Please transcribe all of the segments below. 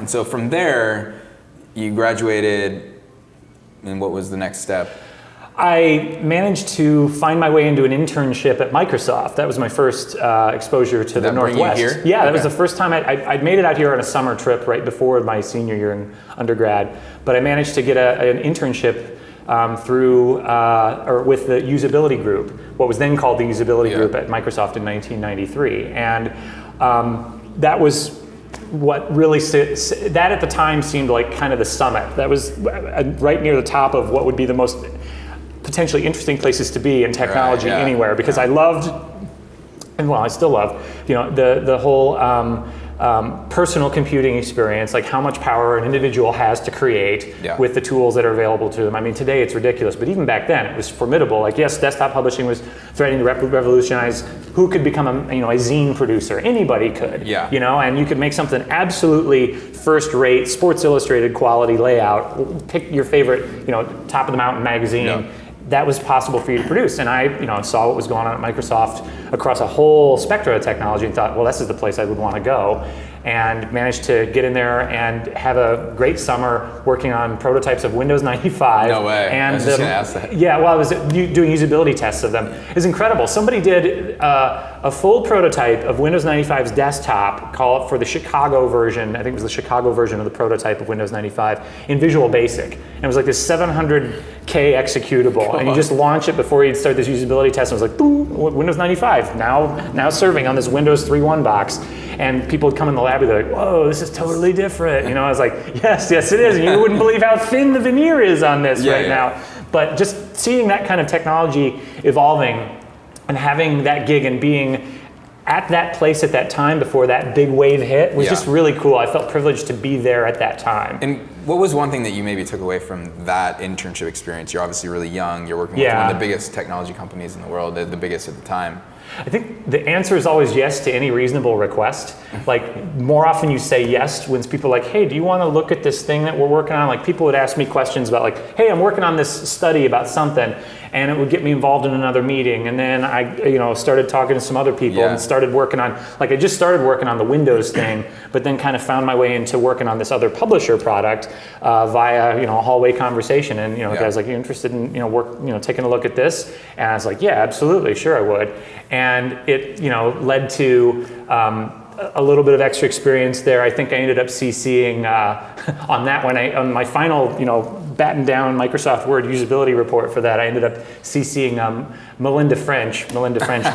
And so from there, you graduated, and what was the next step? I managed to find my way into an internship at Microsoft. That was my first exposure to the Northwest. Bring you here? Yeah, that was the first time I'd made it out here on a summer trip right before my senior year in undergrad. But I managed to get an internship with the usability group, what was then called the usability group at Microsoft in 1993. And that was what really, that at the time seemed like kind of the summit. That was right near the top of what would be the most potentially interesting places to be in technology anywhere, because I loved, and well, I still love, the whole personal computing experience, like how much power an individual has to create with the tools that are available to them. I mean, today it's ridiculous, but even back then it was formidable. Like, yes, desktop publishing was threatening to revolutionize who could become a zine producer. Anybody could, and you could make something absolutely first-rate, Sports Illustrated quality layout, pick your favorite, top of the mountain magazine. That was possible for you to produce. And I saw what was going on at Microsoft across a whole spectrum of technology and thought, well, this is the place I would want to go. And managed to get in there and have a great summer working on prototypes of Windows 95. No way. And I was just going to ask that. Yeah, well, I was doing usability tests of them. It was incredible. Somebody did a full prototype of Windows 95's desktop, call it for the Chicago version. I think it was the Chicago version of the prototype of Windows 95 in Visual Basic. And it was like this 700K executable. And you just launch it before you start this usability test. And it was like, boom, Windows 95, now serving on this Windows 3.1 box. And people would come in the lab and be like, whoa, this is totally different. I was like, yes, it is. And you wouldn't believe how thin the veneer is on this now. But just seeing that kind of technology evolving and having that gig and being at that place at that time before that big wave hit was just really cool. I felt privileged to be there at that time. And what was one thing that you maybe took away from that internship experience? You're obviously really young. You're working with one of the biggest technology companies in the world, the biggest at the time. I think the answer is always yes to any reasonable request. Like, more often you say yes when people are like, hey, do you want to look at this thing that we're working on? Like, people would ask me questions about like, hey, I'm working on this study about something, and it would get me involved in another meeting. And then I, started talking to some other people and started working on, like, I just started working on the Windows thing, but then kind of found my way into working on this other publisher product via, a hallway conversation. And, the guy's like, you interested in, taking a look at this? And I was like, yeah, absolutely, sure I would. And it, led to a little bit of extra experience there. I think I ended up CCing on that one. On my final, batten down Microsoft Word usability report for that, I ended up CCing Melinda French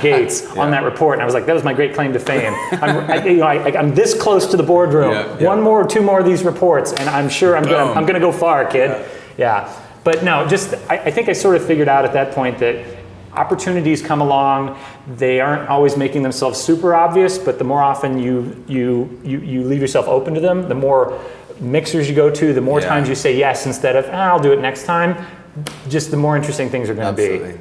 Gates on that report. And I was like, that was my great claim to fame. I'm this close to the boardroom. One more or two more of these reports, and I'm sure I'm gonna go far, kid. Yeah. But no, I think I sort of figured out at that point that opportunities come along. They aren't always making themselves super obvious, but the more often you leave yourself open to them, the more mixers you go to, the more times you say yes instead of, I'll do it next time, just the more interesting things are going to be.